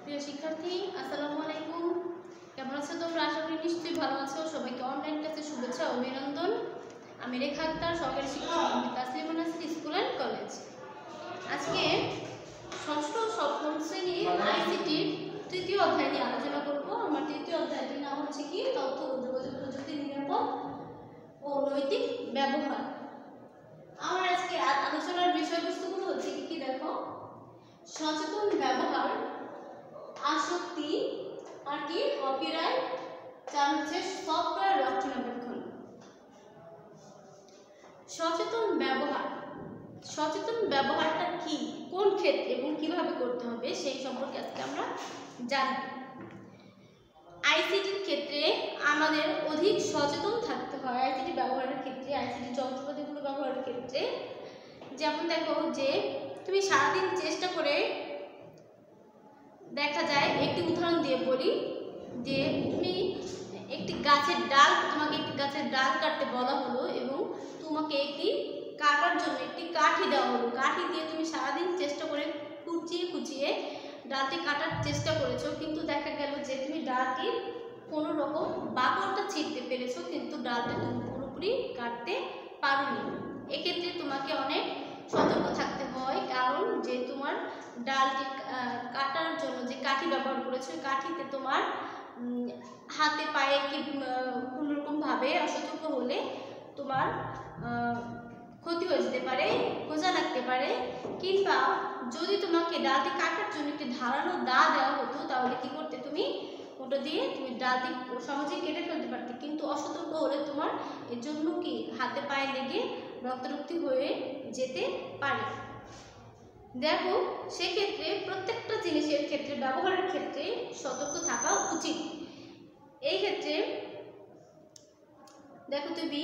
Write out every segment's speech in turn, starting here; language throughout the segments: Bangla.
প্রিয় শিক্ষার্থী, আসসালামু আলাইকুম। কেমন আছো তোমরা? আশা করি নিশ্চয়ই ভালো আছো। সবাইকে অনলাইন ক্লাসে শুভেচ্ছা ও অভিনন্দন। আমি রেখা আক্তার, সহকারী শিক্ষক, Taslima Nasrin school and college. আজকে ষষ্ঠ ও সপ্তম শ্রেণীর আইসিটির তৃতীয় অধ্যায় নিয়ে আলোচনা করব। আমার তৃতীয় অধ্যায়টির নাম হচ্ছে কি তথ্য ও যোগাযোগ প্রযুক্তি নিরাপদ ও নৈতিক ব্যবহার। আমার আজকে আলোচনার বিষয়বস্তুগুলো হচ্ছে কি দেখো, সচেতন ব্যবহার, আসক্তি আর কি কপিরাইট, চার হচ্ছে সফটওয়্যার রক্ষণাবেক্ষণ। সচেতন ব্যবহার, সচেতন ব্যবহারটা কি, কোন ক্ষেত্রে এবং কিভাবে করতে হবে সেই সম্পর্কে আজকে আমরা জানব। আইসিটির ক্ষেত্রে আমাদের অধিক সচেতন থাকতে হয়। আইসিটি ব্যবহারের ক্ষেত্রে, আইসিটি যন্ত্রপাতিগুলো ব্যবহারের ক্ষেত্রে, যেমন দেখো যে তুমি সারাদিন চেষ্টা করে, দেখা যায় একটি উদাহরণ দিয়ে বলি যে তুমি একটি গাছের ডাল, তোমাকে একটি গাছের ডাল কাটতে বলা হলো এবং তোমাকে একটি কাটার জন্য একটি কাঠি দেওয়া হলো। কাঠি দিয়ে তুমি সারাদিন চেষ্টা করে কুচিয়ে কুচিয়ে ডালটি কাটার চেষ্টা করেছো, কিন্তু দেখা গেল যে তুমি ডালটি কোনো রকম বাকলটা ছিঁড়তে পেরেছো, কিন্তু ডালটা তুমি পুরোপুরি কাটতে পারোনি। এক্ষেত্রে তোমাকে অনেক সতর্ক থাকতে হয়, কারণ যে তোমার ডালটি কাটার জন্য যে কাঠি ব্যবহার করেছো, কাঠিতে তোমার হাতে পায়ে কি কোনোরকমভাবে অসতর্ক হলে তোমার ক্ষতি হয়ে যেতে পারে, খোঁজা লাগতে পারে। কিংবা যদি তোমাকে ডালটি কাটার জন্য একটি ধারালো দা দেওয়া হতো, তাহলে কি করতে, তুমি ওটা দিয়ে তুমি ডালটি সহজেই কেটে ফেলতে পারতে, কিন্তু অসতর্ক হলে তোমার এর জন্য কি হাতে পায়ে লেগে রক্তারক্তি হয়ে যেতে পারে। দেখো, সেক্ষেত্রে প্রত্যেকটা জিনিসের ক্ষেত্রে, ব্যবহারের ক্ষেত্রে সতর্ক থাকা উচিত। এই ক্ষেত্রে দেখো, তুমি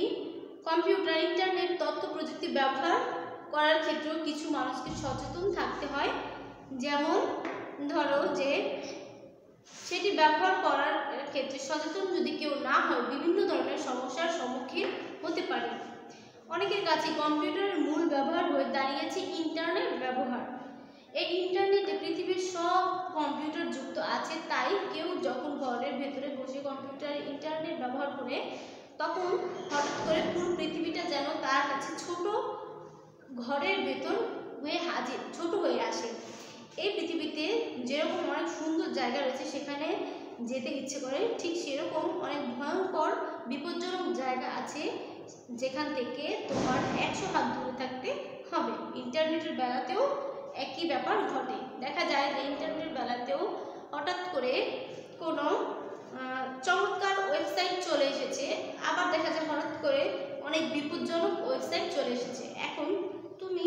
কম্পিউটার, ইন্টারনেট, তথ্য প্রযুক্তি ব্যবহার করার ক্ষেত্রেও কিছু মানুষকে সচেতন থাকতে হয়। যেমন ধরো যে সেটি ব্যবহার করার ক্ষেত্রে সচেতন যদি কেউ না হয়, বিভিন্ন ধরনের সমস্যার সম্মুখীন হতে পারে। অনেকের কাছে কম্পিউটারের মূল ব্যবহার হয়ে দাঁড়িয়েছে ইন্টারনেট ব্যবহার। এই ইন্টারনেটে পৃথিবীর সব কম্পিউটার যুক্ত আছে, তাই কেউ যখন ঘরের ভেতরে বসে কম্পিউটার ইন্টারনেট ব্যবহার করে, তখন হঠাৎ করে পুরো পৃথিবীটা যেন তার কাছে ছোট ঘরের ভেতর হয়ে হাজির, ছোট হয়ে আসে। এই পৃথিবীতে যেরকম অনেক সুন্দর জায়গা রয়েছে সেখানে যেতে ইচ্ছে করে, ঠিক সেরকম অনেক ভয়ঙ্কর বিপজ্জনক জায়গা আছে যেখান থেকে তোমার 100 হাত দূরে থাকতে হবে। ইন্টারনেটের বেলাতেও একই ব্যাপার ঘটে। দেখা যায় যে ইন্টারনেটের বেলাতেও হঠাৎ করে কোনো চমৎকার ওয়েবসাইট চলে এসেছে, আবার দেখা যায় হঠাৎ করে অনেক বিপজ্জনক ওয়েবসাইট চলে এসেছে। এখন তুমি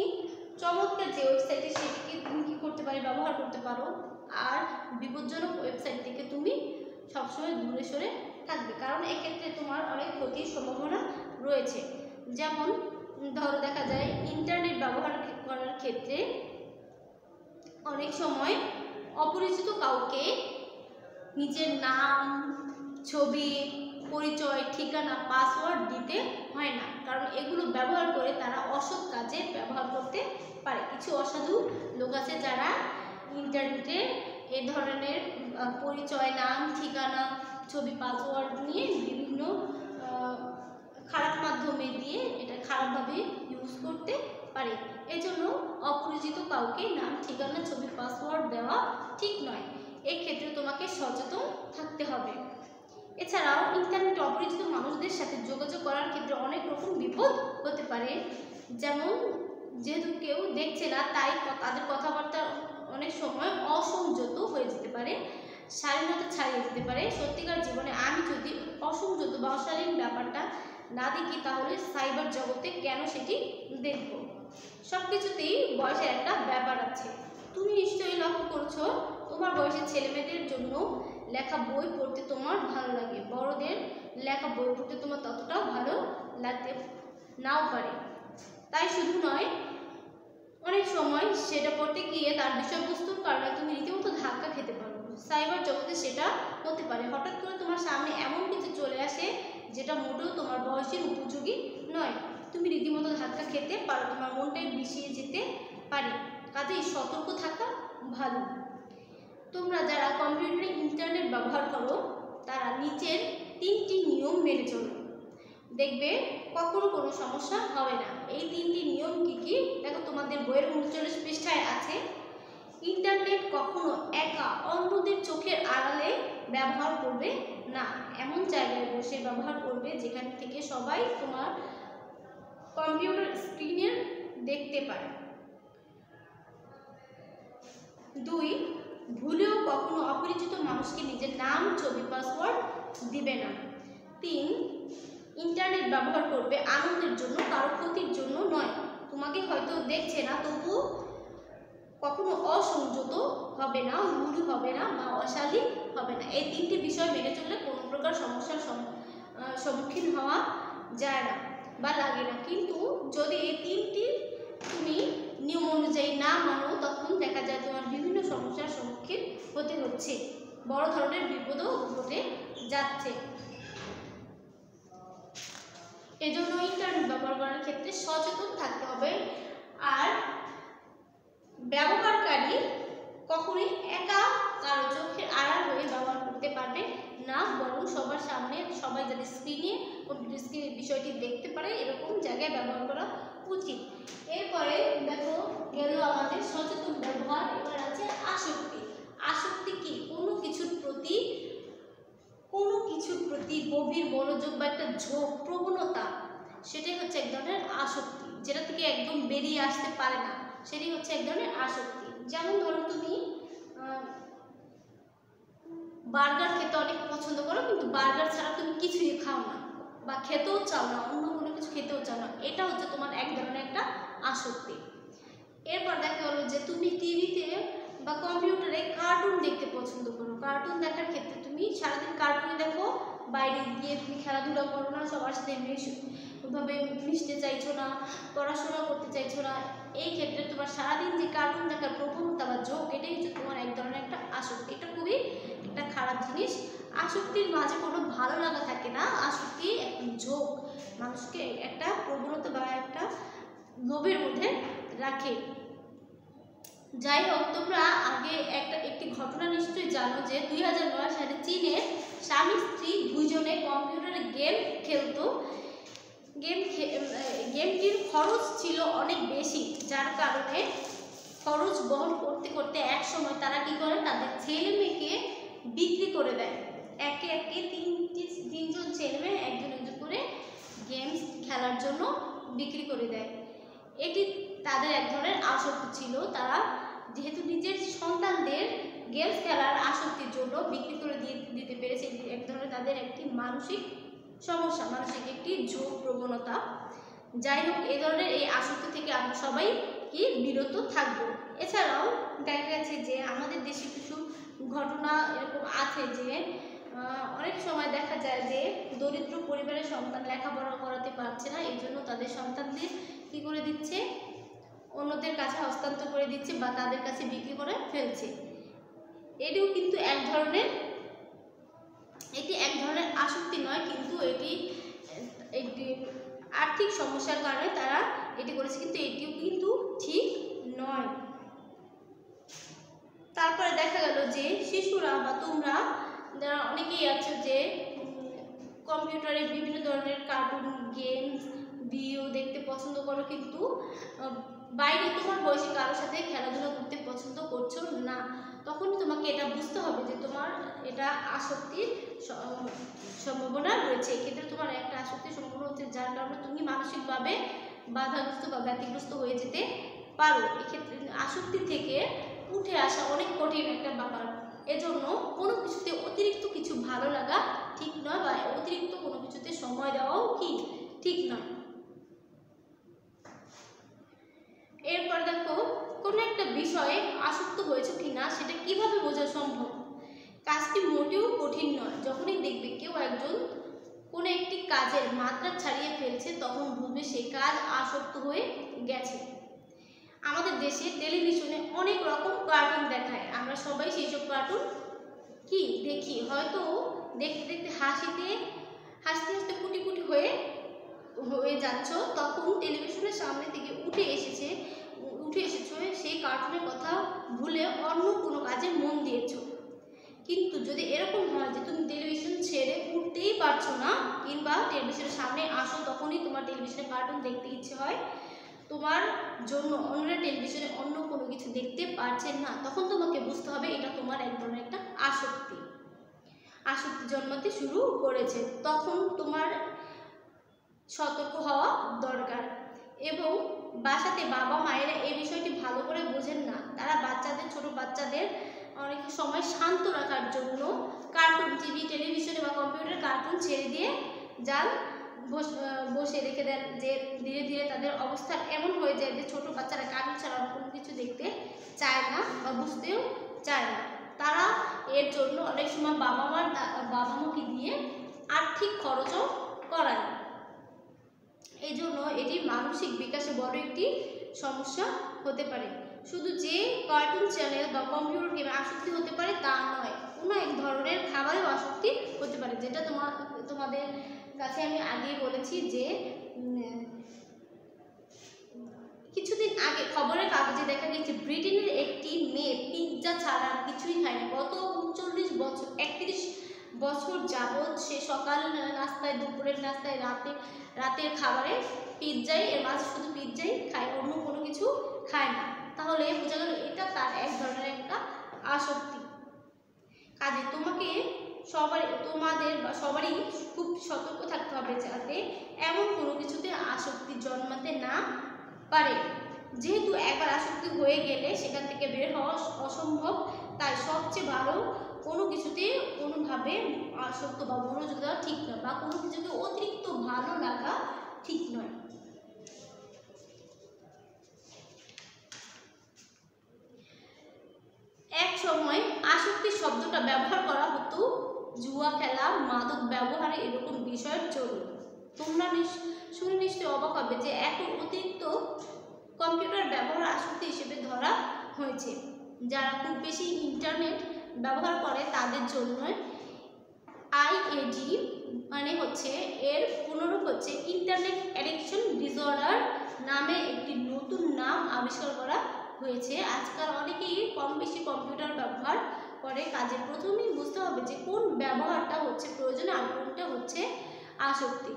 চমৎকার যে ওয়েবসাইটে, সেটিকে তুমি কী করতে পারো, ব্যবহার করতে পারো, আর বিপজ্জনক ওয়েবসাইট থেকে তুমি সবসময় দূরে সরে থাকবে, কারণ এক্ষেত্রে তোমার অনেক ক্ষতির সম্ভাবনা রয়েছে। যেমন ধরো, দেখা যায় ইন্টারনেট ব্যবহার করার ক্ষেত্রে অনেক সময় অপরিচিত কাউকে নিজের নাম, ছবি, পরিচয়, ঠিকানা, পাসওয়ার্ড দিতে হয় না, কারণ এগুলো ব্যবহার করে তারা অসৎ কাজে ব্যবহার করতে পারে। কিছু অসাধু লোক আছে যারা ইন্টারনেটে এ ধরনের পরিচয়, নাম, ঠিকানা, ছবি, পাসওয়ার্ড নিয়ে বিভিন্ন খারাপ মাধ্যমে দিয়ে এটা খারাপভাবে ইউজ করতে পারে। এজন্য অপরিচিত কাউকে নাম, ঠিকানা, ছবি, পাসওয়ার্ড দেওয়া ঠিক নয়। এক্ষেত্রে তোমাকে সচেতন থাকতে হবে। এছাড়াও ইন্টারনেটে অপরিচিত মানুষদের সাথে যোগাযোগ করার ক্ষেত্রে অনেক রকম বিপদ হতে পারে। যেমন যেহেতু কেউ দেখছে না, তাই তাদের কথাবার্তা অনেক সময় অসংযত হয়ে যেতে পারে, শালীনতা ছাড়িয়ে যেতে পারে। সত্যিকার জীবনে আমি যদি অসংযত বা অশালীন ব্যাপারটা না দেখি, তাহলে সাইবার জগতে কেন সেটি দেখব? সব কিছুতেই বয়সের একটা ব্যাপার আছে। তুমি নিশ্চয়ই লক্ষ্য করছো, তোমার বয়সের ছেলেমেয়েদের জন্য লেখা বই পড়তে তোমার ভালো লাগে, বড়দের লেখা বই পড়তে তোমার ততটাও ভালো লাগতে নাও পারে। তাই শুধু নয়, অনেক সময় সেটা পড়তে গিয়ে তার বিষয়বস্তুর কারণে তুমি রীতিমতো ধাক্কা খেতে পারো। সাইবার জগতে সেটা হতে পারে, হঠাৎ করে তোমার সামনে এমন কিছু চলে আসে যেটা মোটেও তোমার বয়সের উপযোগী নয়, তুমি রীতিমতো ধাক্কা খেতে পারো, তোমার মনটাই বিষিয়ে যেতে পারে। কাজেই সতর্ক থাকা ভালো। তোমরা যারা কম্পিউটারে ইন্টারনেট ব্যবহার করো তারা নিচের 3টি নিয়ম মেনে চলো, দেখবে কখনো কোনো সমস্যা হবে না। এই 3টি নিয়ম কি কি দেখো তোমাদের বইয়ের 39 পৃষ্ঠায় আছে। ইন্টারনেট কখনো একা অন্যদের চোখের আড়ালে ব্যবহার করবে না, এমন জায়গায় বসে ব্যবহার করবে যেখান থেকে সবাই তোমার কম্পিউটার স্ক্রিনে দেখতে পারে। 2, ভুলেও কখনো অপরিচিত মানুষকে নিজের নাম, ছবি, পাসওয়ার্ড দিবে না। 3, ইন্টারনেট ব্যবহার করবে আনন্দের জন্য, কারো ক্ষতির জন্য নয়। তোমাকে হয়তো দেখছে না, তবু কখনো অসংযত হবে না, রুড হবে না বা অশালীন হবে না। এই 3টি বিষয় মেনে চললে কোনো প্রকার সমস্যার সম্মুখীন হওয়া যায় না বা লাগে না। কিন্তু যদি এই 3টি তুমি নিয়ম অনুযায়ী না মানো, তখন দেখা যায় তোমার বিভিন্ন সমস্যার সম্মুখীন হতে হচ্ছে, বড় ধরনের বিপদও ঘটে যাচ্ছে। এজন্য ইন্টারনেট ব্যবহার করার ক্ষেত্রে সচেতন থাকতে হবে। আর ব্যবহারকারী কখনোই একা কারো চোখের আড়াল হয়ে ব্যবহার করতে পারবে না, বরং সবার সামনে সবাই যাতে স্ক্রিনে কম্পিউটার স্ক্রিনে বিষয়টি দেখতে পারে এরকম জায়গায় ব্যবহার করা উচিত। এরপরে দেখো গেল আমাদের সচেতন ব্যবহার। এবার আছে আসক্তি। আসক্তি কি? কোনো কিছুর প্রতি গভীর মনোযোগ বা একটা ঝোঁক, প্রবণতা, সেটাই হচ্ছে এক ধরনের আসক্তি, যেটা থেকে একদম বেরিয়ে আসতে পারে না, সেটাই হচ্ছে এক ধরনের আসক্তি। যেমন ধরো তুমি বার্গার খেতে অনেক পছন্দ করো, কিন্তু বার্গার ছাড়া তুমি কিছুই খাও না বা খেতেও চাও না, অন্য কোনো কিছু খেতেও চাও না, এটা হচ্ছে তোমার এক ধরনের একটা আসক্তি। এরপর দেখা গেলো যে তুমি টিভিতে বা কম্পিউটারে কার্টুন দেখতে পছন্দ করো। কার্টুন দেখার ক্ষেত্রে তুমি সারাদিন কার্টুন দেখো, বাইরে গিয়ে তুমি খেলাধুলা করো না, সবার সাথে ওইভাবে মিশতে চাইছো না, পড়াশোনা করতে চাইছো না। এই ক্ষেত্রে তোমার সারাদিন যে কার্টুন দেখার প্রবণতা বা ঝোঁক, এটাই হচ্ছে তোমার এক ধরনের একটা আসক্তি। এটা খুবই একটা খারাপ জিনিস। আসক্তির মাঝে কোনো ভালো লাগা থাকে না, আসক্তি একটা ঝোঁক, মানুষকে একটা প্রবণতা বা একটা লোভের মধ্যে রাখে। যাই হোক, তোমরা আগে একটি ঘটনা নিশ্চয়ই জানো যে 2009 সালে চীনে স্বামী স্ত্রী দুইজনে কম্পিউটারে গেম খেলতো। গেমটির খরচ ছিল অনেক বেশি, যার কারণে খরচ বহন করতে করতে এক সময় তারা কি করে, তাদের ছেলে মেয়েকে বিক্রি করে দেয়। একে একে তিনজন ছেলে মেয়ে একজন একজন করে গেমস খেলার জন্য বিক্রি করে দেয়। এটি তাদের এক ধরনের আসক্তি ছিল। তারা যেহেতু নিজের সন্তানদের গেমস খেলার আসক্তির জন্য বিক্রি করে দিতে পেরেছে, এক ধরনের তাদের একটি মানসিক সমস্যা, মানসিক একটি ঝোঁক, প্রবণতা। যাই হোক, এই ধরনের এই আসক্তি থেকে আমরা সবাই কি বিরত থাকবো। এছাড়াও দেখা গেছে যে আমাদের দেশে কিছু ঘটনা এরকম আছে যে অনেক সময় দেখা যায় যে দরিদ্র পরিবারের সন্তান লেখাপড়া করাতে পারছে না, এই জন্য তাদের সন্তানদের কি করে দিচ্ছে, অন্যদের কাছে হস্তান্তর করে দিচ্ছে বা তাদের কাছে বিক্রি করে ফেলছে। এটিও কিন্তু এক ধরনের আসক্তি নয়, কিন্তু এটি একটি আর্থিক সমস্যার কারণে তারা এটি করেছে, কিন্তু এটিও কিন্তু ঠিক নয়। তারপরে দেখা গেল যে শিশুরা বা তোমরা যারা অনেকেই আছো যে কম্পিউটারে বিভিন্ন ধরনের কার্টুন, গেমস, ভিডিও দেখতে পছন্দ করো, কিন্তু বাইরে তোমার বয়সী কারোর সাথে খেলাধুলা করতে পছন্দ করছো না। তখন তোমাকে এটা বুঝতে হবে যে তোমার এটা আসক্তির সম্ভাবনা রয়েছে। এক্ষেত্রে তোমার একটা আসক্তির সম্ভাবনা হচ্ছে, যার কারণে তুমি মানসিকভাবে বাধাগ্রস্ত বা ব্যতিগ্রস্ত হয়ে যেতে পারো। এক্ষেত্রে আসক্তি থেকে উঠে আসা অনেক কঠিন একটা ব্যাপার। এজন্য কোনো কিছুতে অতিরিক্ত কিছু ভালো লাগা ঠিক নয়, বা অতিরিক্ত কোনো কিছুতে সময় দেওয়াও কি ঠিক নয়। এরপর দেখো, কোনো একটা বিষয়ে আসক্ত হয়েছে কিনা সেটা কিভাবে বোঝা সম্ভব। কাজটি মোটেও কঠিন নয়। যখনই দেখবে কেউ একজন কোনো একটি কাজের মাত্রা ছাড়িয়ে ফেলছে, তখন বুঝবে সেই কাজ আসক্ত হয়ে গেছে। আমাদের দেশে টেলিভিশনে অনেক রকম কার্টুন দেখায়, আমরা সবাই সেই সব কার্টুন কি দেখি। হয়তো দেখতে দেখতে হাসতে হাসতে কুটি কুটি হয়ে যাচ্ছ, তখন টেলিভিশনের সামনে থেকে উঠে এসেছো সেই কার্টুনের কথা ভুলে অন্য কোনো কাজে মন দিয়েছো। পারছো না কিংবা টেলিভিশনের সামনে আসো তখনই তোমার টেলিভিশনে কার্টুন দেখতে ইচ্ছে হয়, তোমার জন্য অন্যরা টেলিভিশনে অন্য কোনো কিছু দেখতে পারছেন না, তখন তোমাকে বুঝতে হবে এটা তোমার এক ধরনের একটা আসক্তি জন্মাতে শুরু করেছে। তখন তোমার সতর্ক হওয়া দরকার। এবং বাসাতে বাবা মায়েরা এই বিষয়টি ভালো করে বোঝেন না। তারা ছোট বাচ্চাদের অনেক সময় শান্ত রাখার জন্য কার্টুন, টিভি, টেলিভিশনে বা কম্পিউটারে কার্টুন ছেড়ে দিয়ে যান, বসে রেখে দেন, যে ধীরে ধীরে তাদের অবস্থা এমন হয়ে যায় যে ছোট বাচ্চারা কার্টুন ছাড়া কোনো কিছু দেখতে চায় না বা বুঝতেও চায় না। তারা এর জন্য অনেক সময় বাবা মাকে দিয়ে আর্থিক খরচও করায়। এই জন্য এটি মানসিক বিকাশে বড় একটি সমস্যা হতে পারে। শুধু যে কার্টুন চ্যানেল বা কম্পিউটার গেমে আসক্তি হতে পারে তা নয়, কোনো এক ধরনের খাবারেও আসক্তি হতে পারে, যেটা তোমাদের কাছে আমি আগেই বলেছি যে কিছুদিন আগে খবরের কাগজে দেখা গেছে ব্রিটেনের একটি মেয়ে পিৎজা ছাড়া কিছুই খায় না। গত 31 বছর যাবৎ সে সকাল নাস্তায়, দুপুরের নাস্তায়, রাতের খাবারে পিৎজাই, এর মাঝে শুধু পিৎজাই খায়, অন্য কোনো কিছু খায় না। তাহলে বোঝা গেল এটা তার এক ধরনের একটা আসক্তি। কাজে তোমাদের বা সবারই খুব সতর্ক থাকতে হবে যাতে এমন কোনো কিছুতে আসক্তি জন্মাতে না পারে। যেহেতু একবার আসক্তি হয়ে গেলে সেখান থেকে বের হওয়া অসম্ভব, তাই সবচেয়ে ভালো কোনো কিছুতে কোনোভাবে আসক্ত বা মনোযোগ দেওয়া ঠিক নয়, বা কোনো কিছুকে অতিরিক্ত ভালো লাগা ঠিক নয়। এক সময় আসক্তি শব্দটা ব্যবহার করা হতো জুয়া খেলা, মাদক ব্যবহারে এরকম বিষয়ের জন্য। তোমরা শুনে নিশ্চয়ই অবাক হবে যে এখন অতিরিক্ত কম্পিউটার ব্যবহার আসক্তি হিসেবে ধরা হয়েছে। যারা খুব বেশি ইন্টারনেট ব্যবহার করে তাদের জন্য আইএডি মানে হচ্ছে এর পুনরূপ হচ্ছে ইন্টারনেট অ্যাডিকশন ডিসঅর্ডার নামে একটি নতুন নাম আবিষ্কার করা হয়েছে। আজকাল অনেকেই কম বেশি কম্পিউটার ব্যবহার করে, কাজে প্রথমেই বুঝতে হবে যে কোন ব্যবহারটা হচ্ছে প্রয়োজন আর কোনটা হচ্ছে আসক্তি।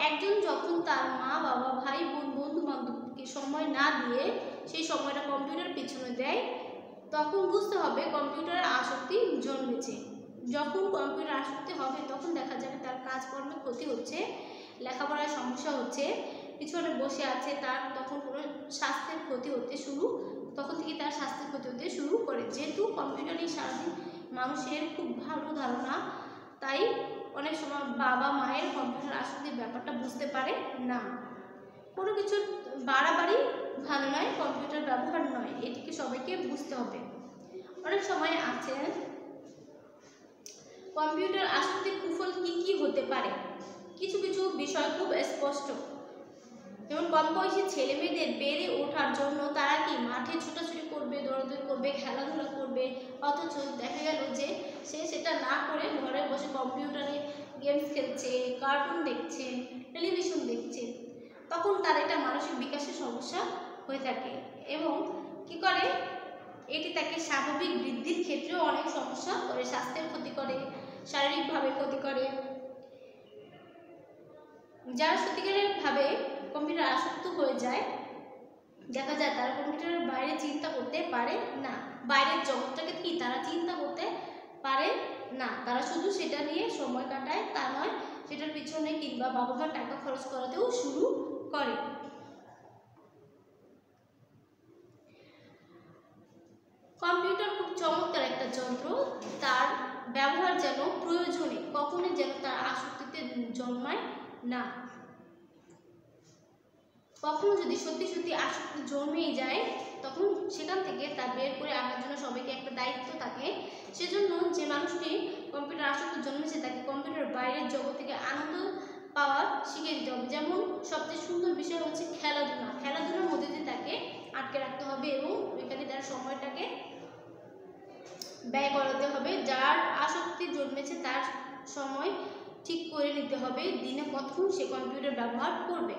একজন যখন তার মা বাবা, ভাই বোন, বন্ধু বান্ধবকে সময় না দিয়ে সেই সময়টা কম্পিউটার পিছনে দেয়, তখন বুঝতে হবে কম্পিউটারের আসক্তি জন্মেছে। যখন কম্পিউটার আসক্তি হবে তখন দেখা যাবে তার কাজকর্মে ক্ষতি হচ্ছে, লেখাপড়ায় সমস্যা হচ্ছে, পিছনে বসে আছে, তার তখন কোনো স্বাস্থ্যের ক্ষতি হতে শুরু করে। যেহেতু কম্পিউটার নিয়ে সারাদিন মানুষের খুব ভালো ধারণা, তাই অনেক সময় বাবা মায়ের কম্পিউটার আসক্তির ব্যাপারটা বুঝতে পারে না। কোনো কিছুর বাড়াবাড়ি ভালো নয়, কম্পিউটার ব্যবহার নয়, এটিকে সবাইকে বুঝতে হবে। অনেক সময় আছে কম্পিউটার আসক্তির কুফল কি হতে পারে। কিছু বিষয় খুব স্পষ্ট, যেমন কম বয়সী ছেলে মেয়েদের বেড়ে ওঠার জন্য তারা কি মাঠে ছোটাছুটি করবে, দৌড়াদৌড়ি করবে, খেলাধুলা করবে, অথচ দেখা গেল যে সে সেটা না করে ঘরে বসে কম্পিউটারে গেমস খেলছে, কার্টুন দেখছে, টেলিভিশন দেখছে। তখন তার এটা মানসিক বিকাশের সমস্যা হয়ে থাকে এবং কি করে, এটি তাকে স্বাভাবিক বৃদ্ধির ক্ষেত্রেও অনেক সমস্যা করে, স্বাস্থ্যের ক্ষতি করে, শারীরিকভাবে ক্ষতি করে। যারা সত্যিকারেরভাবে কম্পিউটার আসক্ত হয়ে যায়, দেখা যায় তারা কম্পিউটারের বাইরে চিন্তা করতে পারে না, বাইরের জগৎটাকে কি তারা চিন্তা করতে পারে না। তারা শুধু সেটা নিয়ে সময় কাটায়, তা নয় সেটার পিছনে কিংবা বাবা মার টাকা খরচ করাতেও শুরু করে। কম্পিউটার খুব চমৎকার একটা যন্ত্র, তার ব্যবহার যেন প্রয়োজনে, কখনোই যেন তার আসক্তিতে জন্মায় না। কখনো যদি সত্যি আসক্তি জন্মেই যায়, তখন সেখান থেকে তার বের করে আনার জন্য সবাইকে একটা দায়িত্ব থাকে। সেজন্য যে মানুষটি কম্পিউটার আসক্তি জন্মেছে তাকে কম্পিউটার বাইরের জগৎ থেকে আনন্দ পাওয়া শিখিয়ে দিতে হবে। যেমন সবচেয়ে সুন্দর বিষয় হচ্ছে খেলাধুলার মধ্যে দিয়ে তাকে আটকে রাখতে হবে এবং ওইখানে তার সময়টাকে ব্যয় করাতে হবে। যার আসক্তি জন্মেছে তার সময় ঠিক করে নিতে হবে, দিনে কতক্ষণ সে কম্পিউটার ব্যবহার করবে।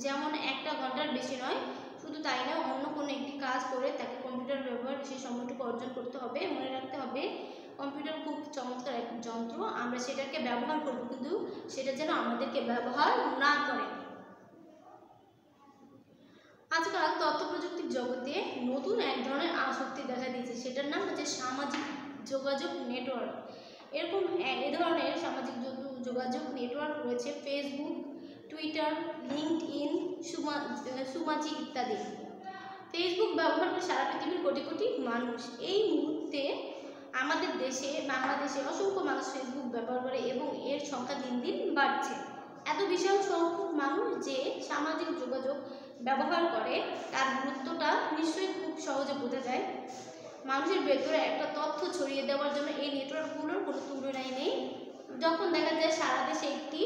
যেমন 1 ঘন্টার বেশি নয়। শুধু তাই নয়, অন্য কোনো একটি কাজ করে তাকে কম্পিউটার ব্যবহার সেই সময়টুকু অর্জন করতে হবে। মনে রাখতে হবে কম্পিউটার খুব চমৎকার এক যন্ত্র, আমরা সেটাকে ব্যবহার করব, কিন্তু সেটা যেন আমাদেরকে ব্যবহার না করে। আজকাল তথ্য প্রযুক্তির জগতে নতুন এক ধরনের আসক্তি দেখা দিয়েছে, সেটার নাম হচ্ছে সামাজিক যোগাযোগ নেটওয়ার্ক। এরকম এ ধরনের সামাজিক যোগাযোগ নেটওয়ার্ক রয়েছে ফেসবুক, টুইটার, লিঙ্কডইন, সুমাজি ইত্যাদি। ফেসবুক ব্যবহার করে সারা পৃথিবীর কোটি কোটি মানুষ। এই মুহূর্তে আমাদের দেশে, বাংলাদেশে অসংখ্য মানুষ ফেসবুক ব্যবহার করে এবং এর সংখ্যা দিন দিন বাড়ছে। এত বিশাল সংখ্যক মানুষ যে সামাজিক যোগাযোগ ব্যবহার করে, তার গুরুত্বটা নিশ্চয়ই খুব সহজে বোঝা যায়। মানুষের ভেতরে একটা তথ্য ছড়িয়ে দেওয়ার জন্য এই নেটওয়ার্কগুলোর কোনো তুলনাই নেই। যখন দেখা যায় সারা দেশে একটি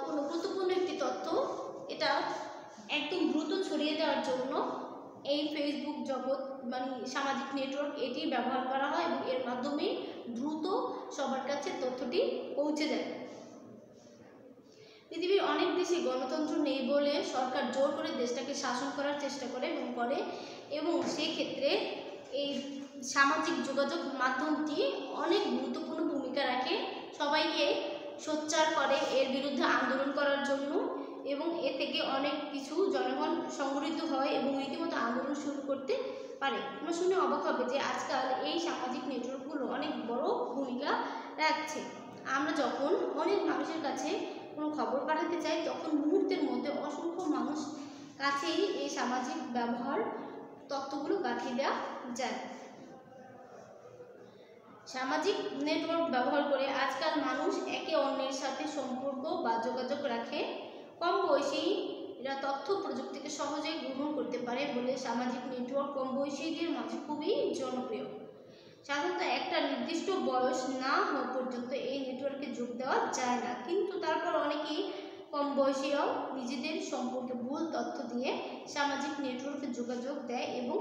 কোনো গুরুত্বপূর্ণ একটি তথ্য, এটা একদম দ্রুত ছড়িয়ে দেওয়ার জন্য এই ফেসবুক জগৎ মানে সামাজিক নেটওয়ার্ক এটি ব্যবহার করা হয় এবং এর মাধ্যমে দ্রুত সবার কাছে তথ্যটি পৌঁছে যায়। পৃথিবীর অনেক দেশে গণতন্ত্র নেই বলে সরকার জোর করে দেশটাকে শাসন করার চেষ্টা করে এবং সেই ক্ষেত্রে এই সামাজিক যোগাযোগ মাধ্যমটি অনেক গুরুত্বপূর্ণ ভূমিকা রাখে, সবাইকে সোচ্চার করে এর বিরুদ্ধে আন্দোলন করার জন্য, এবং এ থেকে অনেক কিছু জনগণ সংগঠিত হয় এবং রীতিমতো আন্দোলন শুরু করতে পারে। আমরা শুনে অবাক হবে যে আজকাল এই সামাজিক নেটওয়ার্কগুলো অনেক বড় ভূমিকা রাখছে। আমরা যখন অনেক মানুষের কাছে কোনো খবর পাঠাতে চাই, তখন মুহূর্তের মধ্যে অসংখ্য মানুষ কাছেই এই সামাজিক ব্যবহার তথ্যগুলো পাঠিয়ে দেওয়া যায়। সামাজিক নেটওয়ার্ক ব্যবহার করে আজকাল মানুষ একে অন্যের সাথে সম্পর্ক বা যোগাযোগ রাখে। কম বয়সীরা তথ্য প্রযুক্তিকে সহজেই গ্রহণ করতে পারে বলে সামাজিক নেটওয়ার্ক কম বয়সীদের মাঝে খুবই জনপ্রিয়। সাধারণত একটা নির্দিষ্ট বয়স না হওয়া পর্যন্ত এই নেটওয়ার্কে যোগ দেওয়া যায় না, কিন্তু তারপর অনেকেই কম বয়সীরাও নিজেদের সম্পর্কে ভুল তথ্য দিয়ে সামাজিক নেটওয়ার্কে যোগাযোগ দেয় এবং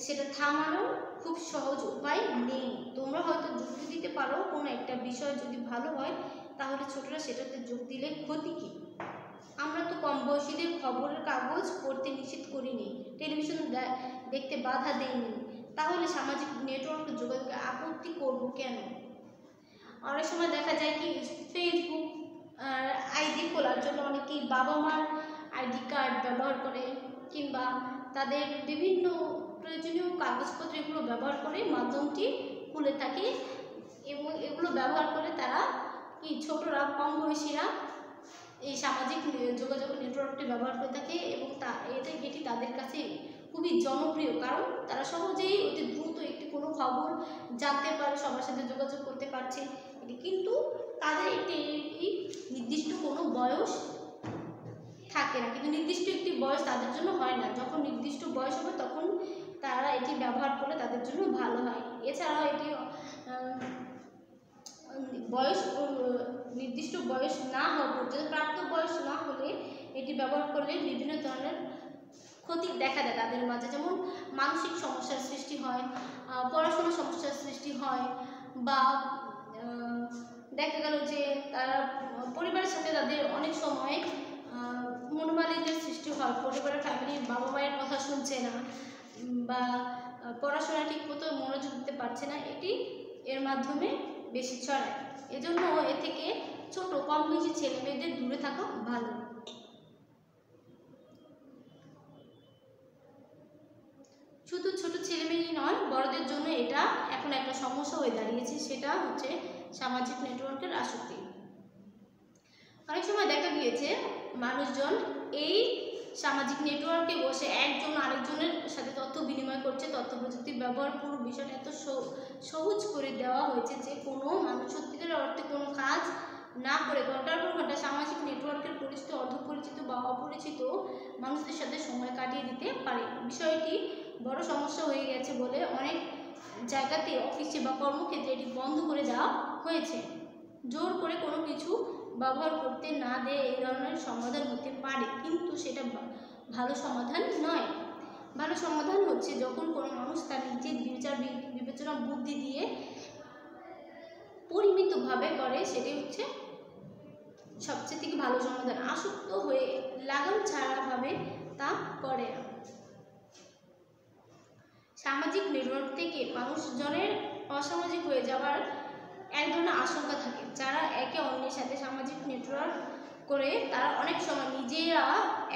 সেটা থামানোর খুব সহজ উপায় নেই। তোমরা হয়তো যুক্তি দিতে পারো কোনো একটা বিষয় যদি ভালো হয়, তাহলে ছোটরা সেটাতে যোগ দিলে ক্ষতি কী? আমরা তো কম বয়সীদের খবরের কাগজ পড়তে নিষেধ করিনি, টেলিভিশন দেখতে বাধা দেইনি, তাহলে সামাজিক নেটওয়ার্ক যোগাযোগে আপত্তি করব কেন? অনেক সময় দেখা যায় কি ফেসবুক আইডি খোলার জন্য অনেকেই বাবা মার আইডি কার্ড ব্যবহার করে কিংবা তাদের বিভিন্ন প্রয়োজনীয় কাগজপত্র এগুলো ব্যবহার করে মাধ্যমটি খুলে থাকে এবং এগুলো ব্যবহার করে তারা কি ছোটরা কম বয়সীরা এই সামাজিক যোগাযোগ নেটওয়ার্কটি ব্যবহার করে থাকে এবং এটি তাদের কাছে খুবই জনপ্রিয়, কারণ তারা সহজেই অতি দ্রুত একটি কোনো খবর জানতে পারে, সবার সাথে যোগাযোগ করতে পারছে। কিন্তু তাদের একটি নির্দিষ্ট কোনো বয়স থাকে না, কিন্তু নির্দিষ্ট একটি বয়স তাদের জন্য হয় না। যখন নির্দিষ্ট বয়স হবে তখন তারা এটি ব্যবহার করলে তাদের জন্য ভালো হয়। এছাড়াও এটি নির্দিষ্ট বয়স না হওয়া পর্যন্ত, প্রাপ্ত বয়স না হলে এটি ব্যবহার করলে বিভিন্ন ধরনের ক্ষতি দেখা দেয় তাদের মাঝে, যেমন মানসিক সমস্যার সৃষ্টি হয়, পড়াশোনার সমস্যার সৃষ্টি হয়, বা দেখা গেল যে তারা পরিবারের সাথে তাদের অনেক সময় মনোমালিন্যের সৃষ্টি হয়, পরিবারের ফ্যামিলির বাবা মায়ের কথা শুনছে না বা পড়াশোনা ঠিক মতো মনোযোগ দিতে পারছে না, এটি এর মাধ্যমে বেশি ছড়ায়। এজন্য এ থেকে ছোট কম বয়সী ছেলে মেয়েদের দূরে থাকা ভালো। শুধু ছোট ছেলে মেয়েই নয়, বড়দের জন্য এটা এখন একটা সমস্যা হয়ে দাঁড়িয়েছে, সেটা হচ্ছে সামাজিক নেটওয়ার্কের আসক্তি। অনেক সময় দেখা গিয়েছে মানুষজন এই সামাজিক নেটওয়ার্কে বসে একজন আরেকজনের সাথে তথ্য বিনিময় করছে। তথ্য প্রযুক্তির ব্যবহার পুরো বিষয়টা এত সহজ করে দেওয়া হয়েছে যে কোনো মানুষ সত্যিকারের অর্থে কোনো কাজ না করে ঘন্টার পর ঘন্টা সামাজিক নেটওয়ার্কের পরিচিত, অর্ধপরিচিত বা অপরিচিত মানুষদের সাথে সময় কাটিয়ে দিতে পারে। বিষয়টি বড় সমস্যা হয়ে গেছে বলে অনেক জায়গাতে অফিসে বা কর্মক্ষেত্রে এটি বন্ধ করে দেওয়া হয়েছে। জোর করে কোনো কিছু ব্যবহার করতে না দিয়ে এই ধরনের সমাধান হতে পারে, কিন্তু সেটা ভালো সমাধান নয়। ভালো সমাধান হচ্ছে যখন কোনো মানুষ তার নিজের বিচার বিবেচনা বুদ্ধি দিয়ে পরিমিতভাবে করে, সেটাই হচ্ছে সবচেয়ে থেকে ভালো সমাধান। আসক্ত হয়ে লাগাম ছাড়াভাবে তা করে না। সামাজিক নেটওয়ার্ক থেকে মানুষজনের অসামাজিক হয়ে যাওয়ার এক ধরনের আশঙ্কা থাকে। যারা একে অন্যের সাথে সামাজিক নেটওয়ার্ক করে তারা অনেক সময় নিজেরা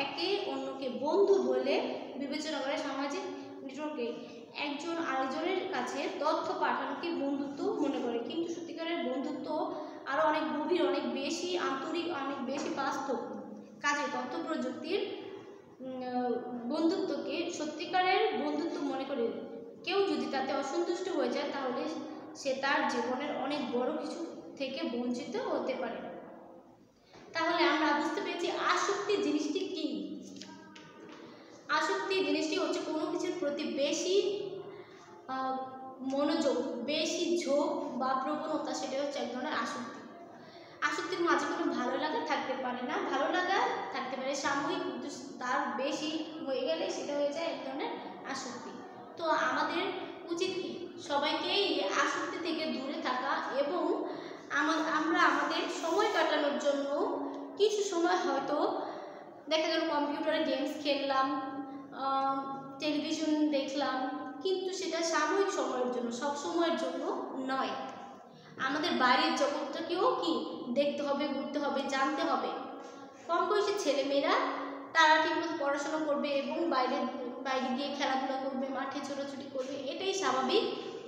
একে অন্যকে বন্ধু বলে বিবেচনা করে। সামাজিক নেটওয়ার্কে একজন আরেকজনের কাছে তথ্য পাঠানোকে বন্ধুত্ব মনে করে, কিন্তু সত্যিকারের বন্ধুত্ব আরও অনেক গভীর, অনেক বেশি আন্তরিক, অনেক বেশি বাস্তব। কাজে তথ্য প্রযুক্তির বন্ধুত্বকে সত্যিকারের বন্ধুত্ব মনে করে কেউ যদি তাতে অসন্তুষ্ট হয়ে যায় তাহলে সে তার জীবনের অনেক বড় কিছু থেকে বঞ্চিত হতে পারে। তাহলে আমরা বুঝতে পেরেছি আসক্তি জিনিসটি কি। আসক্তি জিনিসটি হচ্ছে কোনো কিছুর প্রতি বেশি মনোযোগ, বেশি ঝোঁক বা প্রবণতা, সেটা হচ্ছে এক ধরনের আসক্তি। আসক্তির মাঝে কোনো ভালো লাগা থাকতে পারে না, ভালো লাগা থাকতে পারে সাময়িক, কিন্তু তার বেশি হয়ে গেলে সেটা হয়ে যায় এক ধরনের আসক্তি। তো আমাদের উচিত কি সবাইকেই আসক্তি থেকে দূরে থাকা এবং আমরা আমাদের সময় কাটানোর জন্য কিছু সময় হয়তো দেখা গেল কম্পিউটারে গেমস খেললাম, টেলিভিশন দেখলাম, কিন্তু সেটা সাময়িক সময়ের জন্য, সব সময়ের জন্য নয়। আমাদের বাইরের জগৎটাকেও কি দেখতে হবে, ঘুরতে হবে, জানতে হবে। কম বয়সী ছেলেমেয়েরা তারা ঠিকমতো পড়াশোনা করবে এবং বাইরে গিয়ে খেলাধুলা করবে, মাঠে ছোটাছুটি করবে, এটাই স্বাভাবিক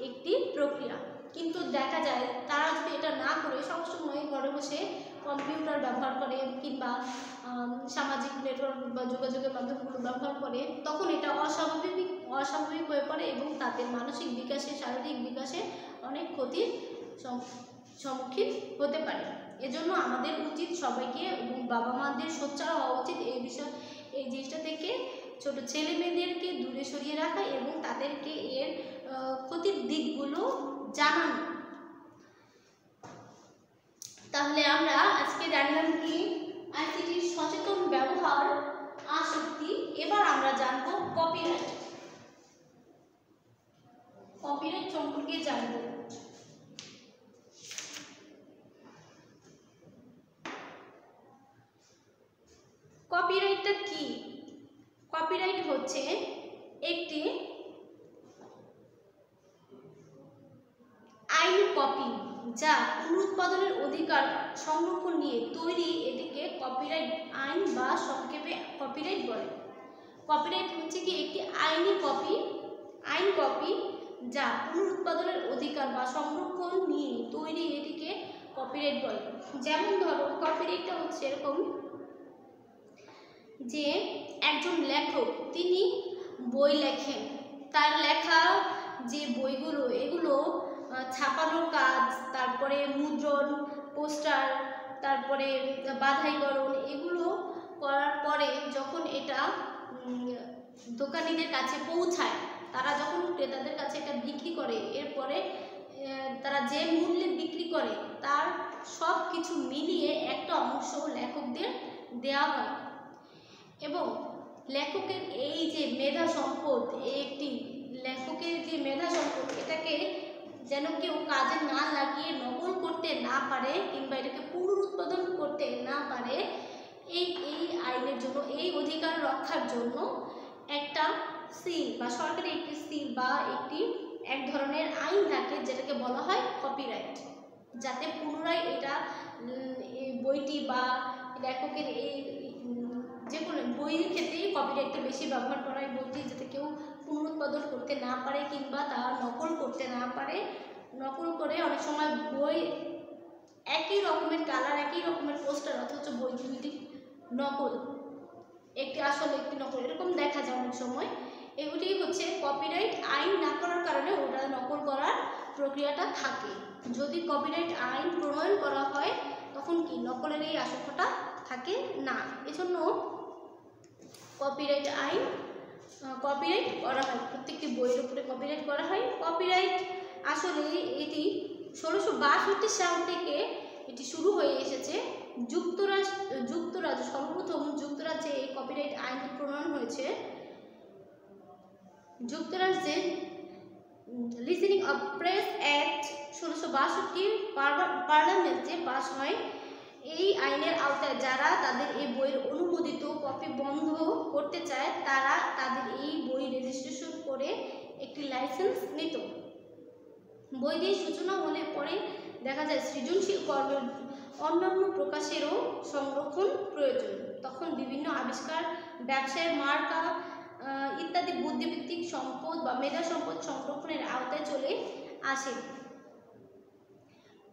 একটি প্রক্রিয়া। কিন্তু দেখা যায় তারা যদি এটা না করে সবসময় ঘরে বসে কম্পিউটার ব্যবহার করে কিংবা সামাজিক নেটওয়ার্ক বা যোগাযোগের মাধ্যমগুলো ব্যবহার করে, তখন এটা অস্বাভাবিক হয়ে পড়ে এবং তাদের মানসিক বিকাশে, শারীরিক বিকাশে অনেক ক্ষতির সম্মুখীন হতে পারে। এজন্য আমাদের উচিত সবাইকে এবং বাবা মাদের সোচ্চার হওয়া উচিত এই জিনিসটা থেকে, ছোট ছেলে মেয়েদেরকে দূরে সরিয়ে রাখা এবং তাদেরকে এর ক্ষতির দিকগুলো জানানো। তাহলে আমরা আজকে জানলাম কি আইসিটির সচেতন ব্যবহার, আসক্তি। এবার আমরা জানবো কপিরাইট। কপিরাইট সম্পর্কে জানবো। কপিরাইটটা কি? কপিরাইট হচ্ছে একটি আইনি কপি যা পুনরুৎপাদনের অধিকার সংরক্ষণ নিয়ে তৈরি। এটিকে কপিরাইট আইন বা সংক্ষেপে কপিরাইট বলে। কপিরাইট হচ্ছে কি একটি আইনি কপি, যা পুনরুৎপাদনের অধিকার বা সংরক্ষণ নিয়ে তৈরি, এটিকে কপিরাইট বলে। যেমন ধরো কপিরাইটটা হচ্ছে এরকম যে একজন লেখক তিনি বই লেখেন, তার লেখা যে বইগুলো এগুলো ছাপানোর কাজ, তারপরে মুদ্রণ, পোস্টার, তারপরে বাধাইকরণ, এগুলো করার পরে যখন এটা দোকানিদের কাছে পৌঁছায়, তারা যখন ক্রেতাদের কাছে এটা বিক্রি করে, এরপরে তারা যে মূল্যে বিক্রি করে তার সব কিছু মিলিয়ে একটা অংশ লেখকদের দেওয়া হয়। এবং লেখকের এই যে মেধা সম্পদ, একটি লেখকের যে মেধা সম্পদ, এটাকে যেন কেউ কাজে না লাগিয়ে নকল করতে না পারে কিংবা এটাকে পুনরুৎপাদন করতে না পারে, এই আইনের জন্য, এই অধিকার রক্ষার জন্য একটা সিল বা সরকারি একটি সিল বা এক ধরনের আইন থাকে যেটাকে বলা হয় কপিরাইট, যাতে পুনরায় এটা বইটি বা লেখকের এই যে কোনো বইয়ের ক্ষেত্রেই কপিরাইটটা বেশি ব্যবহার করা হয়, বইটি যাতে কেউ পুনরুৎপাদন করতে না পারে কিংবা তা নকল করতে না পারে। নকল করে অনেক সময় বই একই রকমের কালার, একই রকমের পোস্টার, অথচ বই দুইটি নকল, একটি আসল একটি নকল, এরকম দেখা যায় অনেক সময়। এগুলি হচ্ছে কপিরাইট আইন না করার কারণে ওটা নকল করার প্রক্রিয়াটা থাকে। যদি কপিরাইট আইন প্রণয়ন করা হয় তখন কি নকলের এই আশঙ্কাটা থাকে না। এজন্য কপিরাইট করা হয়, প্রত্যেকটি বইয়ের উপরে কপিরাইট করা হয়। কপিরাইট আসলে এটি 1662 সাল থেকে এটি শুরু হয়ে এসেছে। যুক্তরাজ্য সর্বপ্রথম যুক্তরাজ্যে এই কপিরাইট আইন প্রণয়ন হয়েছে। যুক্তরাজ্যে লিসেনিং অফ প্রেস অ্যাক্ট 1662 পার্লামেন্টে পাস হয়। এই আইনের আওতায় যারা তাদের এই বইয়ের অনুমোদিত কপি বন্ধ করতে চায় তারা তাদের এই বই রেজিস্ট্রেশন করে একটি লাইসেন্স নিত। বই দিয়ে সূচনা হলে পরে দেখা যায় সৃজনশীল কর্মের অন্যান্য প্রকাশেরও সংরক্ষণ প্রয়োজন। তখন বিভিন্ন আবিষ্কার, ব্যবসায়ের মার্কা ইত্যাদি বুদ্ধিভিত্তিক সম্পদ বা মেধা সম্পদ সংরক্ষণের আওতায় চলে আসে।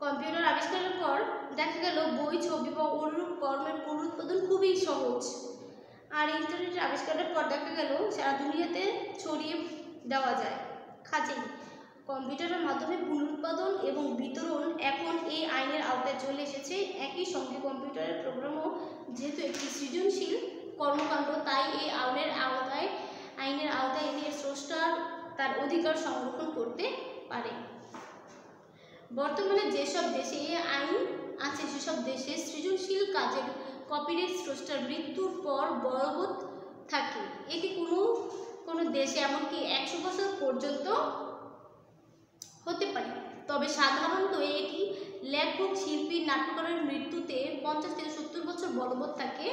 কম্পিউটার আবিষ্কারের পর দেখা গেল বই, ছবি বা অনুরূপ কর্মের পুনরুৎপাদন খুবই সহজ। আর ইন্টারনেটের আবিষ্কারের পর দেখা গেল সারা দুনিয়াতে ছড়িয়ে দেওয়া যায়। কাজেই কম্পিউটারের মাধ্যমে পুনরুৎপাদন এবং বিতরণ এখন এই আইনের আওতায় চলে এসেছে। একই সঙ্গে কম্পিউটারের প্রোগ্রামও যেহেতু একটি সৃজনশীল কর্মকাণ্ড, তাই এই আইনের আওতায় এনে স্রষ্টার তার অধিকার সংরক্ষণ করতে পারে। বর্তমানে যেসব দেশে এই আইন আছে সেসব দেশে সৃজনশীল কাজের কপিরাইট স্রষ্টার মৃত্যুর পর বলবৎ থাকে। এটি কোনো দেশে এমনকি 100 বছর পর্যন্ত হতে পারে। তবে সাধারণত এটি লেখক, শিল্পী, নাট্যকারের মৃত্যুতে 50 থেকে 70 বছর বলবৎ থাকে।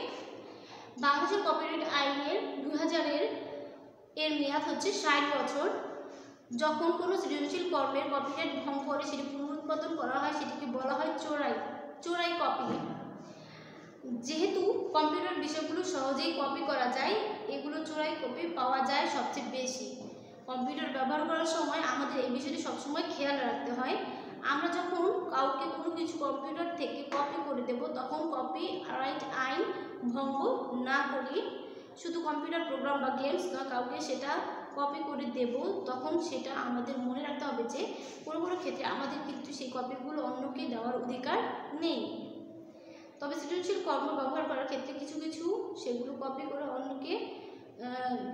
বাংলাদেশের কপিরাইট আইনের 2000 এর মেয়াদ হচ্ছে 60 বছর। যখন কোনো সৃজনশীল কর্মের কপিরাইট ভঙ্গ করে সেটি পুনরুৎপাদন করা হয়, সেটিকে বলা হয় চোরাই কপিরাইট। যেহেতু কম্পিউটার বিষয়গুলো সহজেই কপি করা যায়, এগুলো চোরাই কপি পাওয়া যায় সবচেয়ে বেশি। কম্পিউটার ব্যবহার করার সময় আমাদের এই বিষয়টি সবসময় খেয়াল রাখতে হয়। আমরা যখন কাউকে কোনো কিছু কম্পিউটার থেকে কপি করে দেব, তখন কপিরাইট আইন ভঙ্গ না করি। শুধু কম্পিউটার প্রোগ্রাম বা গেমস নয়, কাউকে সেটা কপি করে দেব, তখন সেটা আমাদের মনে রাখতে হবে যে কোনো ক্ষেত্রে আমাদের কিন্তু সেই কপিগুলো অন্যকে দেওয়ার অধিকার নেই। তবে সৃজনশীল কর্ম ব্যবহার করার ক্ষেত্রে কিছু সেগুলো কপি করে অন্যকে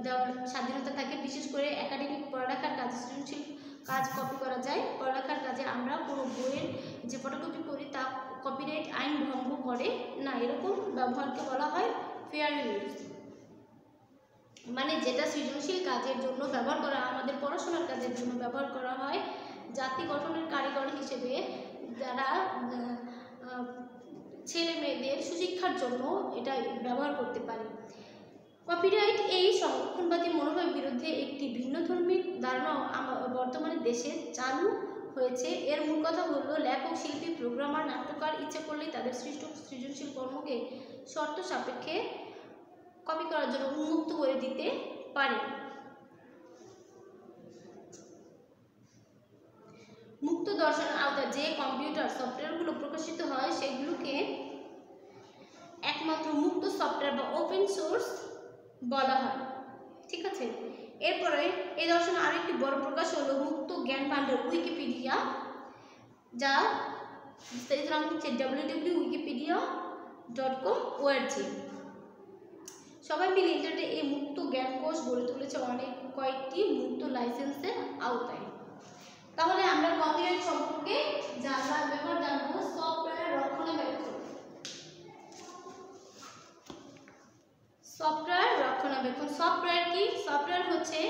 দেওয়ার স্বাধীনতা থাকে। বিশেষ করে একাডেমিক পড়ালেখার কাজে সৃজনশীল কাজ কপি করা যায়। পড়ালেখার কাজে আমরা কোনো বইয়ের যে ফটোকপি করি তা কপিরাইট আইন ভঙ্গ করে না, এরকম ব্যবহারকে বলা হয় ফেয়ার ইউজ। মানে যেটা সৃজনশীল কাজের জন্য ব্যবহার করা, আমাদের পড়াশোনার কাজের জন্য ব্যবহার করা হয়, জাতি গঠনের কারিগর হিসেবে যারা ছেলে মেয়েদের সুশিক্ষার জন্য এটা ব্যবহার করতে পারে। কপিরাইট এই সংরক্ষণবাদী মনোভাবের বিরুদ্ধে একটি ভিন্নধর্মী ধারণা বর্তমানে দেশে চালু হয়েছে। এর মূল কথা হলো লেখক, শিল্পী, প্রোগ্রামার, নাট্যকার ইচ্ছে করলেই তাদের সৃষ্ট সৃজনশীল কর্মকে শর্ত সাপেক্ষে কপি করার জন্য উন্মুক্ত করে দিতে পারে। মুক্ত দর্শনের আওতায় যে কম্পিউটার সফটওয়্যারগুলো প্রকাশিত হয় সেগুলোকে একমাত্র মুক্ত সফটওয়্যার বা ওপেন সোর্স বলা হয়। ঠিক আছে, এরপরে এই দর্শনের আরেকটি বড় প্রকাশ হলো মুক্ত জ্ঞান ভাণ্ডার উইকিপিডিয়া, যা বিস্তারিত নাম হচ্ছে www.wikipedia.com.org। সবাই মিলে ইন্টারনেটে এই মুক্ত জ্ঞান কোষ গড়ে তুলেছে কয়েকটি মুক্ত লাইসেন্সের আওতায়। তাহলে আমরা কপিরাইট সম্পর্কে জানবো সফটওয়্যার রক্ষণাবেক্ষণ। সফটওয়্যার কি? সফটওয়্যার হচ্ছে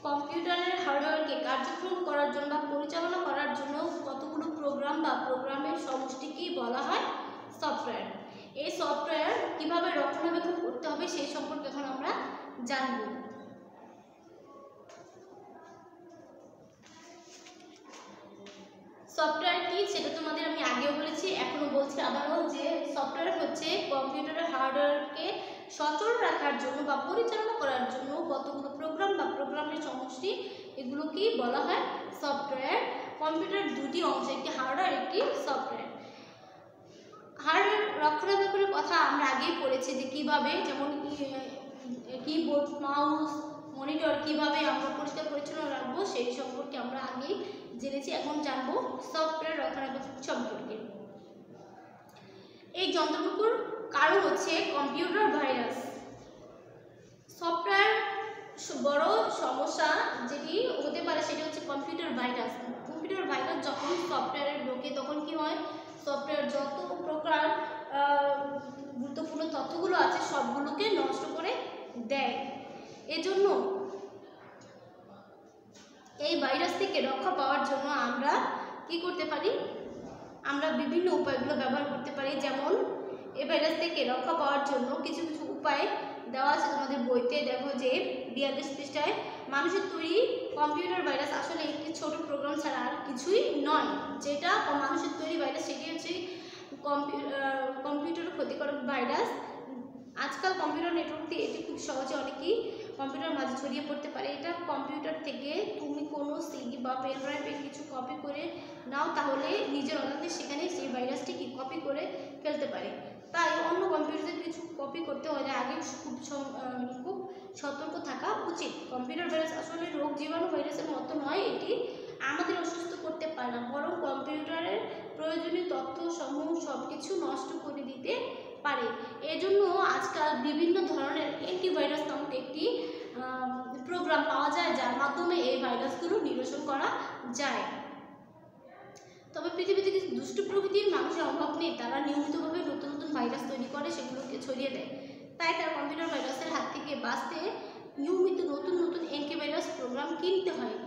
কম্পিউটারের হার্ডওয়্যারকে কার্যক্রম করার জন্য বা পরিচালনা করার জন্য কতগুলো প্রোগ্রাম বা প্রোগ্রামের সমষ্টিকেই বলা হয় সফটওয়্যার। এই সফটওয়্যার কিভাবে রক্ষণাবেক্ষণ করতে হবে সেই সম্পর্কে এখন আমরা জানব। সফটওয়্যার কি সেটা তোমাদের আমি আগেও বলেছি, এখনো বলছি আবারও, যে সফটওয়্যার হচ্ছে কম্পিউটারের হার্ডওয়্যারকে সচল রাখার জন্য বা পরিচালনা করার জন্য কতগুলো প্রোগ্রাম বা প্রোগ্রামের সমষ্টি, এগুলোকেই বলা হয় সফটওয়্যার। কম্পিউটার দুটি অংশ, একটি হার্ডওয়্যার, একটি সফটওয়্যার। হার্ডওয়্যার রক্ষণাবেক্ষণের কথা আমরা আগেই পড়েছি যে কিভাবে, যেমন কিবোর্ড, মাউস, মনিটর কিভাবে আমরা পরিষ্কার পরিচ্ছন্ন রাখবো সেই সম্পর্কে আমরা আগেই জেনেছি। এখন জানবো সফটওয়্যার রক্ষণাবেক্ষণ সম্পর্কে। এই যন্ত্রগুলোর কারণ হচ্ছে কম্পিউটার ভাইরাস। সফটওয়্যার বড় সমস্যা যেটি হতে পারে সেটি হচ্ছে কম্পিউটার ভাইরাস। কম্পিউটার ভাইরাস যখন সফটওয়্যারে ঢোকে তখন কি হয়, সফটওয়্যার যত প্রকার গুরুত্বপূর্ণ তথ্যগুলো আছে সবগুলোকে নষ্ট করে দেয়। এজন্য এই ভাইরাস থেকে রক্ষা পাওয়ার জন্য আমরা কি করতে পারি, আমরা বিভিন্ন উপায়গুলো ব্যবহার করতে পারি। যেমন এই ভাইরাস থেকে রক্ষা পাওয়ার জন্য কিছু উপায় দেওয়া আছে তোমাদের বইতে। দেখো যে 42 পৃষ্ঠায়, মানুষের তৈরি কম্পিউটার ভাইরাস আসলে একটি ছোট প্রোগ্রাম বিবরণ ছাড়া আর কিছুই নয়। যেটা মানুষের তৈরি ভাইরাস সেটি হচ্ছে কম্পিউটার ক্ষতিকারক ভাইরাস। আজকাল কম্পিউটার নেটওয়ার্ক দিয়ে এটি খুব সহজে অনেকেই কম্পিউটার মাঝে ছড়িয়ে পড়তে পারে। এটা কম্পিউটার থেকে তুমি কোনো সিডি বা পেন ড্রাইভে কিছু কপি করে নাও, তাহলে নিজের অজান্তে সেখানে সেই ভাইরাসটি কি কপি করে ফেলতে পারে। তাই অন্য কম্পিউটারে কিছু কপি করতে হলে আগে খুব সতর্ক থাকা উচিত। কম্পিউটার ভাইরাস আসলে রোগ জীবাণু ভাইরাসের মতো নয়, এটি আমাদের অসুস্থ করতে পারে না, বরং কম্পিউটারের প্রয়োজনীয় তথ্য সমূহ সব কিছু নষ্ট করে দিতে পারে। এজন্য আজকাল বিভিন্ন ধরনের অ্যান্টিভাইরাস নামক একটি প্রোগ্রাম পাওয়া যায়, যার মাধ্যমে এই ভাইরাসগুলো নিরসন করা যায়। তবে পৃথিবীতে কিছু দুষ্ট প্রকৃতির মানুষের অভাব নেই, তারা নিয়মিতভাবে নতুন নতুন ভাইরাস তৈরি করে সেগুলোকে ছড়িয়ে দেয়। তাই তার কম্পিউটার ভাইরাসের হাত থেকে বাঁচতে নিয়মিত নতুন নতুন অ্যান্টিভাইরাস প্রোগ্রাম কিনতে হয়।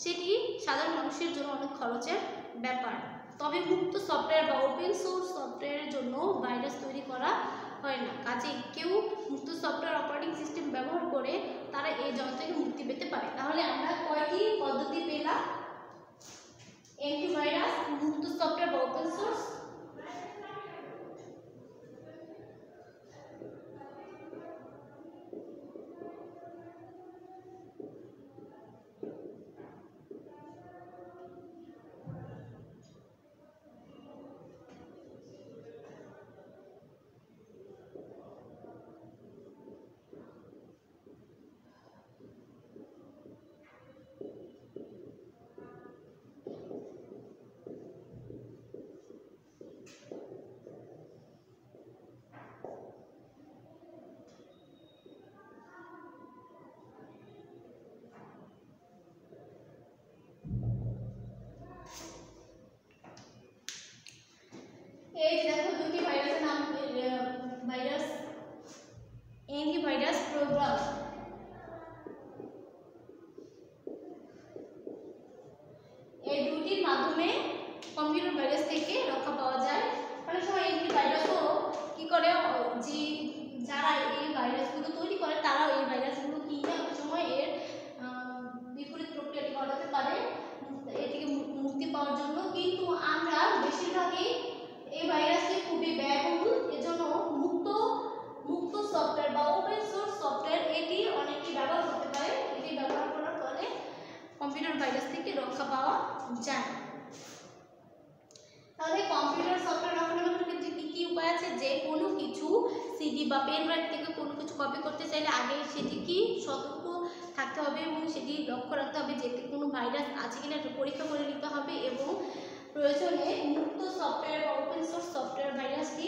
সেটি সাধারণ মানুষের জন্য অনেক খরচের ব্যাপার। তবে মুক্ত সফটওয়্যার বা ওপেন সোর্স সফটওয়্যারের জন্য ভাইরাস তৈরি করা হয় না, কাজেই কেউ মুক্ত সফটওয়্যার অপারেটিং সিস্টেম ব্যবহার করে তারা এই যন্ত্র থেকে মুক্তি পেতে পারে। তাহলে আমরা কয়টি পদ্ধতি পেলাম? অ্যান্টিভাইরাস, মুক্ত সফটওয়্যার বা ওপেন সোর্স, এই দেখো দুটি ভাইরাসের নাম, ভাইরাস অ্যান্টিভাইরাস প্রোগ্রাম। এই দুটির মাধ্যমে কম্পিউটার ভাইরাস থেকে রক্ষা পাওয়া যায়। অনেক সময় অ্যান্টিভাইরাসও কি করে, যে যারা এই ভাইরাসগুলো তৈরি করে তারাও এই ভাইরাসগুলো কিনে অনেক সময় এর বিপরীত প্রক্রিয়াটি ঘটাতে পারে এ থেকে মুক্তি পাওয়ার জন্য। কিন্তু আমরা বেশিরভাগই এই ভাইরাসটি খুবই ব্যয়বহুল, এজন্য মুক্ত সফটওয়্যার বা ওপেন সোর্স সফটওয়্যার এটি অনেকেই ব্যবহার করতে পারে। এটি ব্যবহার করার ফলে কম্পিউটার ভাইরাস থেকে রক্ষা পাওয়া যায়। তাহলে কম্পিউটার সফটওয়্যার রক্ষণাবেক্ষণের ক্ষেত্রে কী কী উপায় আছে? যে কোনো কিছু সিডি বা পেন ড্রাইভ থেকে কোনো কিছু কপি করতে চাইলে আগে সেটি কি সতর্ক থাকতে হবে এবং সেটি লক্ষ্য রাখতে হবে যে কোনো ভাইরাস আছে কিনা পরীক্ষা করে নিতে হবে, এবং প্রয়োজনে মুক্ত সফটওয়্যার বা ওপেন সোর্স সফটওয়্যার ভাইরাসটি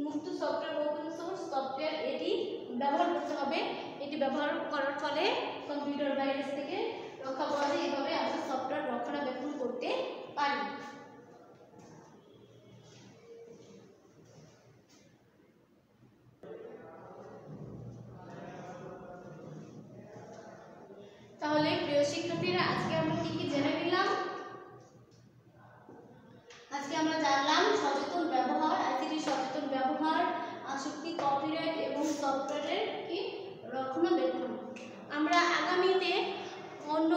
মুক্ত সফটওয়্যার বা ওপেন সোর্স সফটওয়্যার এটি ব্যবহার করতে হবে। এটি ব্যবহার করার ফলে কম্পিউটার ভাইরাস থেকে রক্ষা পাওয়া যায়। এভাবে আমরা সফটওয়্যার রক্ষণাবেক্ষণ করতে পারি। তাহলে প্রিয় শিক্ষার্থীরা, আজকে আমরা কি কি জেনে নিলাম? আজকে আমরা জানলাম সচেতন ব্যবহার, আইসিটি সচেতন ব্যবহার, আসক্তি, কপিরাইট এবং সফটওয়্যারের কি রক্ষণাবেক্ষণ। আমরা আগামীতে অন্য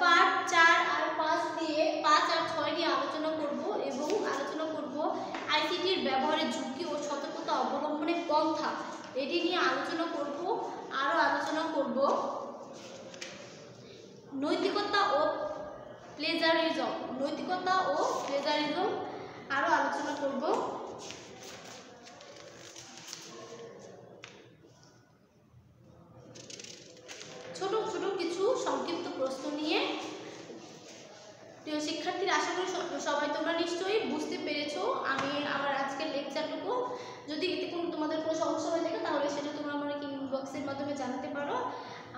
পার্ট 4 আর 5 দিয়ে 5 আর 6 নিয়ে আলোচনা করব এবং আলোচনা করব আইসিটির ব্যবহারের ঝুঁকি ও সতর্কতা অবলম্বনের পন্থা, এটি নিয়ে আলোচনা করব। আরও আলোচনা করব নৈতিকতা ও প্লেজারিজম, আরও আলোচনা করব ছোট ছোট কিছু সংক্ষিপ্ত প্রশ্ন নিয়ে। প্রিয় শিক্ষার্থীরা, আশা করি সবাই তোমরা নিশ্চয়ই বুঝতে পেরেছো আমি আমার আজকের লেকচারটুকু। যদি এতে তোমাদের কোনো সমস্যা হয়ে থাকে তাহলে সেটা তোমরা আমাকে ইনবক্সের মাধ্যমে জানাতে পারো।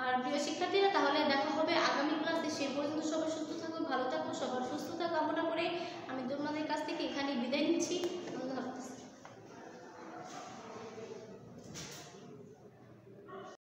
আর প্রিয় শিক্ষার্থীরা, তাহলে দেখা হবে আগামী ক্লাসে। সে পর্যন্ত সবাই সুস্থ থাকো, ভালো থাকো, সবার সুস্থতা কামনা করে আমি তোমাদের কাছ থেকে এখানে বিদায় নিচ্ছি।